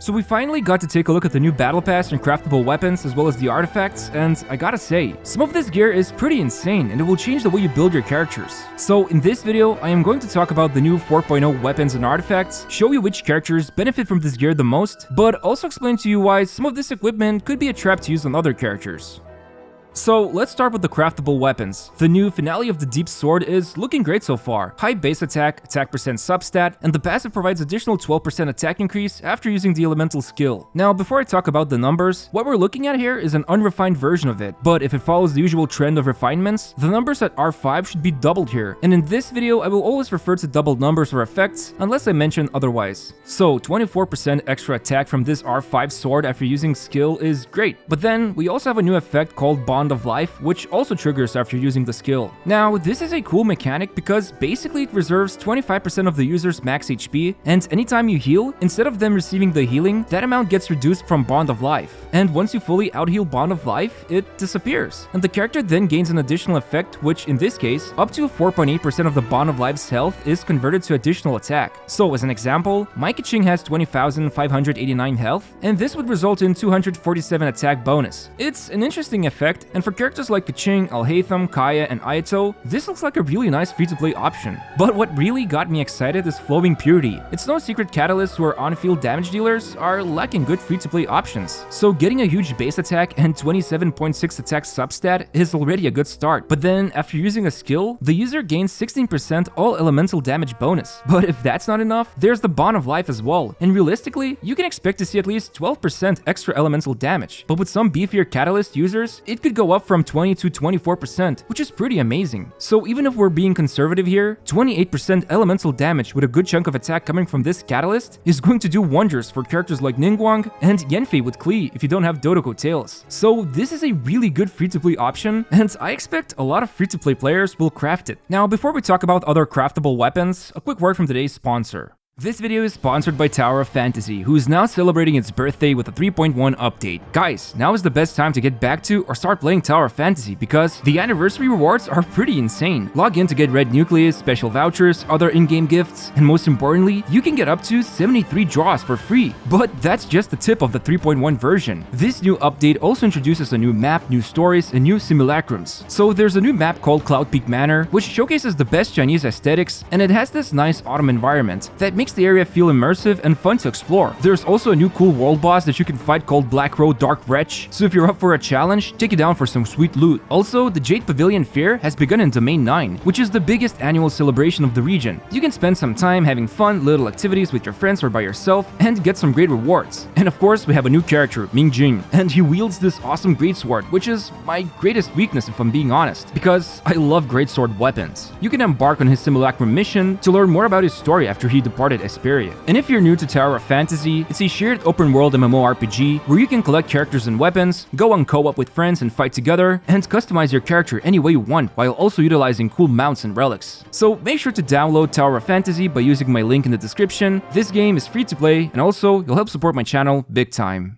So we finally got to take a look at the new battle pass and craftable weapons as well as the artifacts, and I gotta say, some of this gear is pretty insane and it will change the way you build your characters. So in this video, I am going to talk about the new 4.0 weapons and artifacts, show you which characters benefit from this gear the most, but also explain to you why some of this equipment could be a trap to use on other characters. So let's start with the craftable weapons. The new Finale of the Deep Sword is looking great so far. High base attack, attack percent substat, and the passive provides additional 12% attack increase after using the elemental skill. Now before I talk about the numbers, what we're looking at here is an unrefined version of it, but if it follows the usual trend of refinements, the numbers at R5 should be doubled here, and in this video I will always refer to doubled numbers or effects unless I mention otherwise. So 24% extra attack from this R5 sword after using skill is great, but then we also have a new effect called Bond of Life, which also triggers after using the skill. Now, this is a cool mechanic because basically it reserves 25% of the user's max HP, and anytime you heal, instead of them receiving the healing, that amount gets reduced from Bond of Life. And once you fully out-heal Bond of Life, it disappears. And the character then gains an additional effect, which in this case, up to 4.8% of the Bond of Life's health is converted to additional attack. So as an example, my Keqing has 20,589 health, and this would result in 247 attack bonus. It's an interesting effect, and for characters like Keqing, Alhaitham, Kaya, and Ayato, this looks like a really nice free-to-play option. But what really got me excited is Flowing Purity. It's no secret catalysts who are on-field damage dealers are lacking good free-to-play options. So getting a huge base attack and 27.6 attack substat is already a good start. But then, after using a skill, the user gains 16% all elemental damage bonus. But if that's not enough, there's the Bond of Life as well. And realistically, you can expect to see at least 12% extra elemental damage. But with some beefier catalyst users, it could go up from 20 to 24%, which is pretty amazing. So even if we're being conservative here, 28% elemental damage with a good chunk of attack coming from this catalyst is going to do wonders for characters like Ningguang and Yanfei with Klee if you don't have Dodoko Tails. So this is a really good free-to-play option, and I expect a lot of free-to-play players will craft it. Now before we talk about other craftable weapons, a quick word from today's sponsor. This video is sponsored by Tower of Fantasy, who is now celebrating its birthday with a 3.1 update. Guys, now is the best time to get back to or start playing Tower of Fantasy because the anniversary rewards are pretty insane. Log in to get Red Nucleus, special vouchers, other in-game gifts, and most importantly, you can get up to 73 draws for free. But that's just the tip of the 3.1 version. This new update also introduces a new map, new stories, and new simulacrums. So there's a new map called Cloud Peak Manor, which showcases the best Chinese aesthetics, and it has this nice autumn environment that makes the area feel immersive and fun to explore. There's also a new cool world boss that you can fight called Black Road Dark Wretch, so if you're up for a challenge, take it down for some sweet loot. Also, the Jade Pavilion Fair has begun in Domain 9, which is the biggest annual celebration of the region. You can spend some time having fun little activities with your friends or by yourself and get some great rewards. And of course, we have a new character, Ming Jing, and he wields this awesome greatsword, which is my greatest weakness if I'm being honest, because I love greatsword weapons. You can embark on his simulacrum mission to learn more about his story after he departed Esperia. And if you're new to Tower of Fantasy, it's a shared open-world MMORPG where you can collect characters and weapons, go on co-op with friends and fight together, and customize your character any way you want while also utilizing cool mounts and relics. So make sure to download Tower of Fantasy by using my link in the description. This game is free to play, and also you'll help support my channel big time.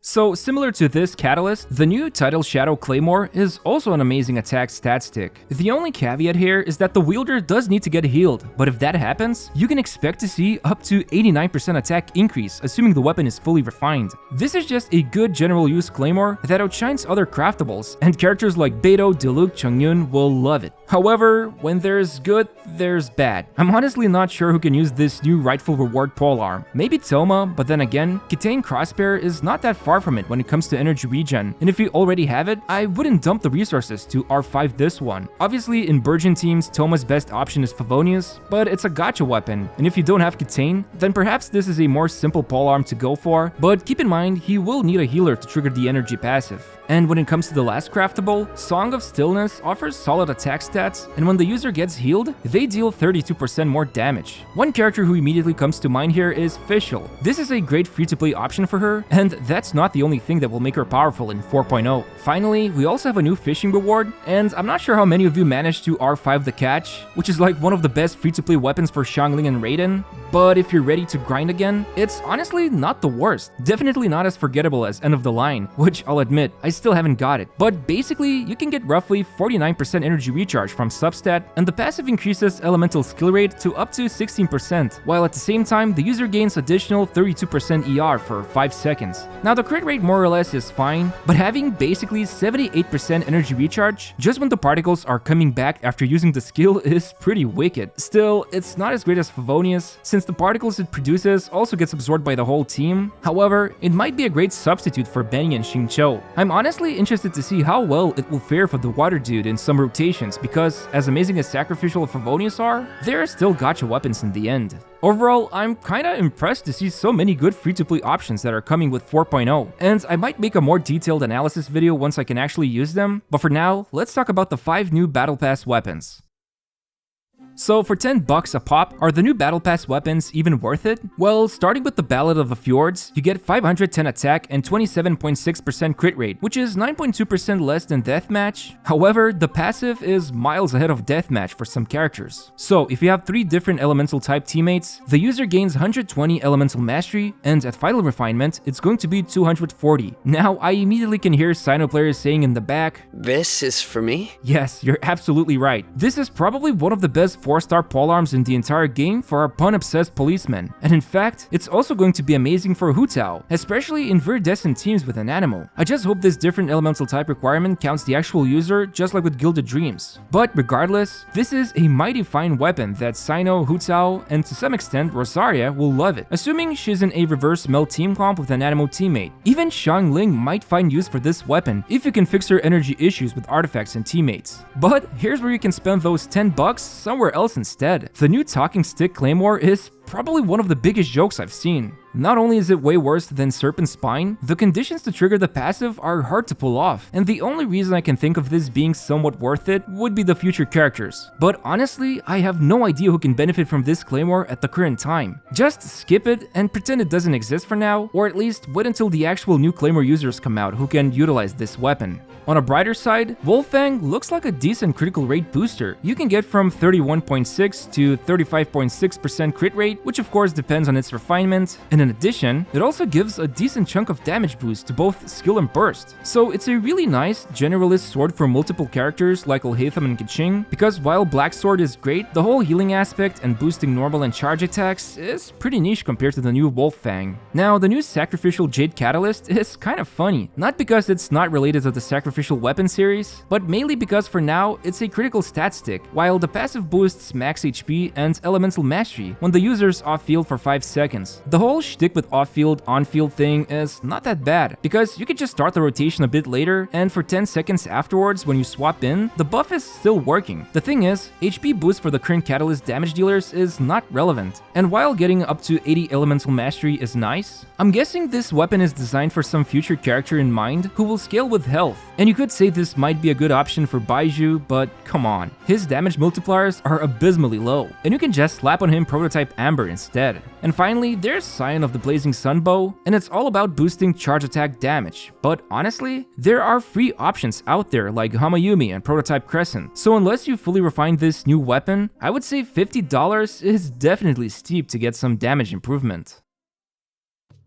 So similar to this catalyst, the new Tidal Shadow Claymore is also an amazing attack stat stick. The only caveat here is that the wielder does need to get healed, but if that happens, you can expect to see up to 89% attack increase, assuming the weapon is fully refined. This is just a good general use claymore that outshines other craftables, and characters like Beidou, Diluc, Chongyun will love it. However, when there's good, there's bad. I'm honestly not sure who can use this new rightful reward polearm. Maybe Toma, but then again, Kitane Crossbear is not that far from it when it comes to energy regen, and if you already have it, I wouldn't dump the resources to R5 this one. Obviously, in Burgeon teams, Toma's best option is Favonius, but it's a gacha weapon, and if you don't have Kitane, then perhaps this is a more simple polearm to go for, but keep in mind, he will need a healer to trigger the energy passive. And when it comes to the last craftable, Song of Stillness offers solid attack stats, and when the user gets healed, they deal 32% more damage. One character who immediately comes to mind here is Fischl. This is a great free-to-play option for her, and that's not the only thing that will make her powerful in 4.0. Finally, we also have a new fishing reward, and I'm not sure how many of you managed to R5 the catch, which is like one of the best free-to-play weapons for Xiangling and Raiden, but if you're ready to grind again, it's honestly not the worst. Definitely not as forgettable as End of the Line, which I'll admit, I still haven't got it. But basically, you can get roughly 49% energy recharge from substat, and the passive increases elemental skill rate to up to 16%, while at the same time, the user gains additional 32% ER for 5 seconds. Now, the crit rate more or less is fine, but having basically 78% energy recharge just when the particles are coming back after using the skill is pretty wicked. Still, it's not as great as Favonius, since the particles it produces also gets absorbed by the whole team. However, it might be a great substitute for Benny and Xingqiu. I'm honestly interested to see how well it will fare for the water dude in some rotations, because as amazing as Sacrificial and Favonius are, they're still gacha weapons in the end. Overall, I'm kinda impressed to see so many good free-to-play options that are coming with 4.0, and I might make a more detailed analysis video once I can actually use them, but for now, let's talk about the 5 new Battle Pass weapons. So for $10 a pop, are the new Battle Pass weapons even worth it? Well, starting with the Ballad of the Fjords, you get 510 attack and 27.6% crit rate, which is 9.2% less than Deathmatch. However, the passive is miles ahead of Deathmatch for some characters. So if you have 3 different elemental type teammates, the user gains 120 elemental mastery, and at final refinement, it's going to be 240. Now, I immediately can hear Sino players saying in the back, "This is for me?" Yes, you're absolutely right. This is probably one of the best 4-star polearms in the entire game for our pun-obsessed policemen, and in fact, it's also going to be amazing for Hu Tao, especially in viridescent teams with an animal. I just hope this different elemental type requirement counts the actual user, just like with Gilded Dreams. But regardless, this is a mighty fine weapon that Sino, Hu Tao, and to some extent Rosaria will love it, assuming she's in a reverse meld team comp with an animal teammate. Even Xiang Ling might find use for this weapon if you can fix her energy issues with artifacts and teammates. But here's where you can spend those $10 somewhere else instead. The new Talking Stick Claymore is probably one of the biggest jokes I've seen. Not only is it way worse than Serpent Spine, the conditions to trigger the passive are hard to pull off, and the only reason I can think of this being somewhat worth it would be the future characters. But honestly, I have no idea who can benefit from this Claymore at the current time. Just skip it and pretend it doesn't exist for now, or at least wait until the actual new Claymore users come out who can utilize this weapon. On a brighter side, Wolfang looks like a decent critical rate booster. You can get from 31.6 to 35.6% crit rate, which of course depends on its refinement, and in addition, it also gives a decent chunk of damage boost to both skill and burst. So it's a really nice generalist sword for multiple characters like Alhaitham and Keqing, because while Black Sword is great, the whole healing aspect and boosting normal and charge attacks is pretty niche compared to the new Wolfang. Now, the new Sacrificial Jade Catalyst is kind of funny, not because it's not related to the Sacrificial weapon series, but mainly because for now, it's a critical stat stick, while the passive boosts max HP and elemental mastery when the user's off-field for 5 seconds. The whole shtick with off-field, on-field thing is not that bad, because you could just start the rotation a bit later, and for 10 seconds afterwards when you swap in, the buff is still working. The thing is, HP boost for the current Catalyst damage dealers is not relevant, and while getting up to 80 elemental mastery is nice, I'm guessing this weapon is designed for some future character in mind who will scale with health. And you could say this might be a good option for Baiju, but come on. His damage multipliers are abysmally low, and you can just slap on him Prototype Amber instead. And finally, there's Scion of the Blazing Sun Bow, and it's all about boosting charge attack damage. But honestly, there are free options out there like Hamayumi and Prototype Crescent, so unless you fully refine this new weapon, I would say $50 is definitely steep to get some damage improvement.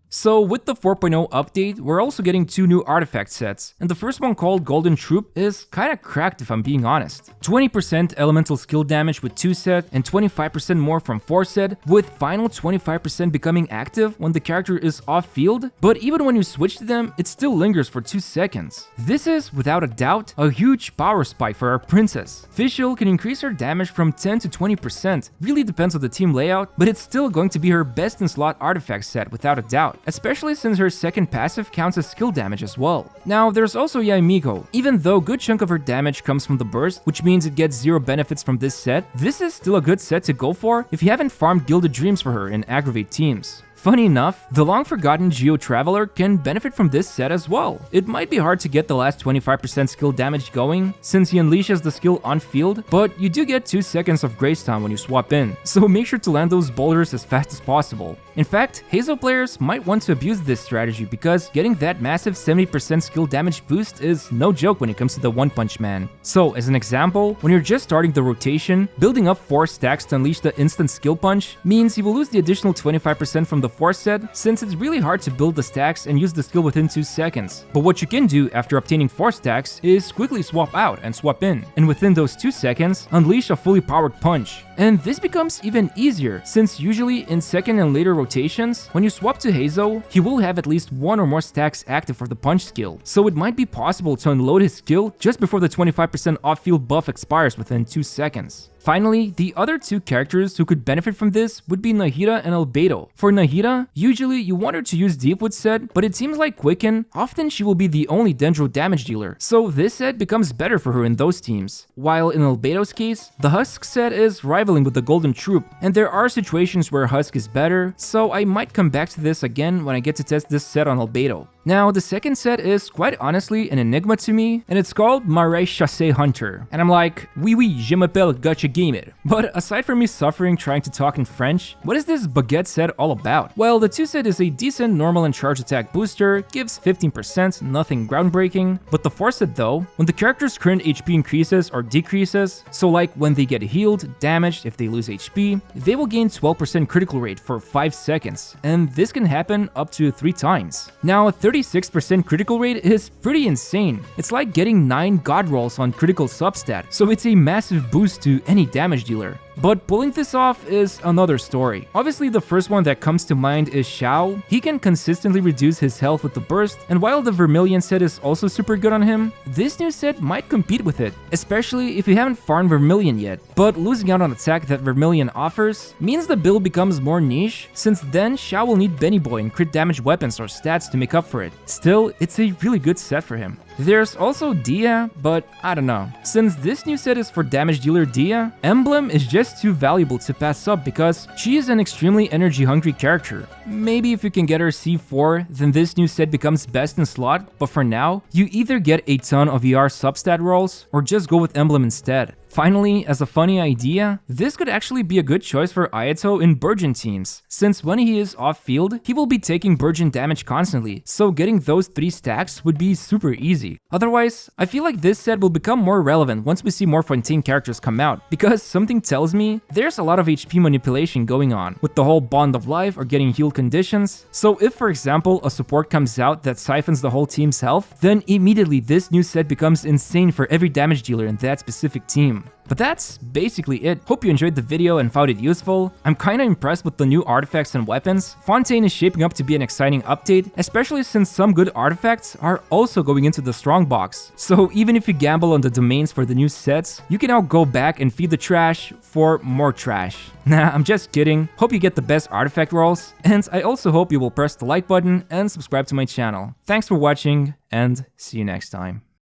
So with the 4.0 update, we're also getting 2 new artifact sets, and the first one called Golden Troupe is kinda cracked if I'm being honest. 20% elemental skill damage with 2 set and 25% more from 4 set, with final 25% becoming active when the character is off field, but even when you switch to them, it still lingers for 2 seconds. This is, without a doubt, a huge power spike for our princess. Fischl can increase her damage from 10 to 20%, really depends on the team layout, but it's still going to be her best in slot artifact set without a doubt, especially since her second passive counts as skill damage as well. Now, there's also Yaimiko. Even though a good chunk of her damage comes from the burst, which means it gets 0 benefits from this set, this is still a good set to go for if you haven't farmed Gilded Dreams for her in aggravate teams. Funny enough, the long-forgotten Geo Traveler can benefit from this set as well. It might be hard to get the last 25% skill damage going, since he unleashes the skill on field, but you do get 2 seconds of grace time when you swap in, so make sure to land those boulders as fast as possible. In fact, Heizo players might want to abuse this strategy because getting that massive 70% skill damage boost is no joke when it comes to the One Punch Man. So, as an example, when you're just starting the rotation, building up 4 stacks to unleash the instant skill punch means you will lose the additional 25% from the 4 set, since it's really hard to build the stacks and use the skill within 2 seconds. But what you can do after obtaining 4 stacks is quickly swap out and swap in, and within those 2 seconds, unleash a fully powered punch. And this becomes even easier, since usually in second and later rotations, when you swap to Heizo, he will have at least 1 or more stacks active for the punch skill, so it might be possible to unload his skill just before the 25% off-field buff expires within 2 seconds. Finally, the other 2 characters who could benefit from this would be Nahida and Albedo. For Nahida, usually you want her to use Deepwood set, but it seems like Quicken, often she will be the only Dendro damage dealer, so this set becomes better for her in those teams. While in Albedo's case, the Husk set is rivaling with the Golden Troupe, and there are situations where Husk is better, so I might come back to this again when I get to test this set on Albedo. Now, the second set is quite honestly an enigma to me, and it's called Marechaussee Hunter. And I'm like, oui, je m'appelle Gacha Gamer. But aside from me suffering trying to talk in French, what is this baguette set all about? Well, the 2 set is a decent normal and charge attack booster, gives 15%, nothing groundbreaking. But the 4 set though, when the character's current HP increases or decreases, so like when they get healed, damaged, if they lose HP, they will gain 12% critical rate for 5 seconds. And this can happen up to 3 times. Now, 36% critical rate is pretty insane. It's like getting 9 god rolls on critical substat, so it's a massive boost to any damage dealer. But pulling this off is another story. Obviously, the first one that comes to mind is Xiao. He can consistently reduce his health with the burst, and while the Vermilion set is also super good on him, this new set might compete with it, especially if you haven't farmed Vermilion yet. But losing out on attack that Vermilion offers means the build becomes more niche, since then Xiao will need Benny Boy and crit damage weapons or stats to make up for it. Still, it's a really good set for him. There's also Dia, but I don't know. Since this new set is for damage dealer Dia, Emblem is just too valuable to pass up because she is an extremely energy hungry character. Maybe if you can get her C4, then this new set becomes best in slot, but for now, you either get a ton of ER substat rolls or just go with Emblem instead. Finally, as a funny idea, this could actually be a good choice for Ayato in Burgeon teams, since when he is off-field, he will be taking Burgeon damage constantly, so getting those 3 stacks would be super easy. Otherwise, I feel like this set will become more relevant once we see more Fontaine characters come out, because something tells me there's a lot of HP manipulation going on, with the whole Bond of Life or getting healed conditions, so if for example a support comes out that siphons the whole team's health, then immediately this new set becomes insane for every damage dealer in that specific team. But that's basically it. Hope you enjoyed the video and found it useful. I'm kinda impressed with the new artifacts and weapons. Fontaine is shaping up to be an exciting update, especially since some good artifacts are also going into the strongbox. So even if you gamble on the domains for the new sets, you can now go back and feed the trash for more trash. Nah, I'm just kidding. Hope you get the best artifact rolls, and I also hope you will press the like button and subscribe to my channel. Thanks for watching, and see you next time.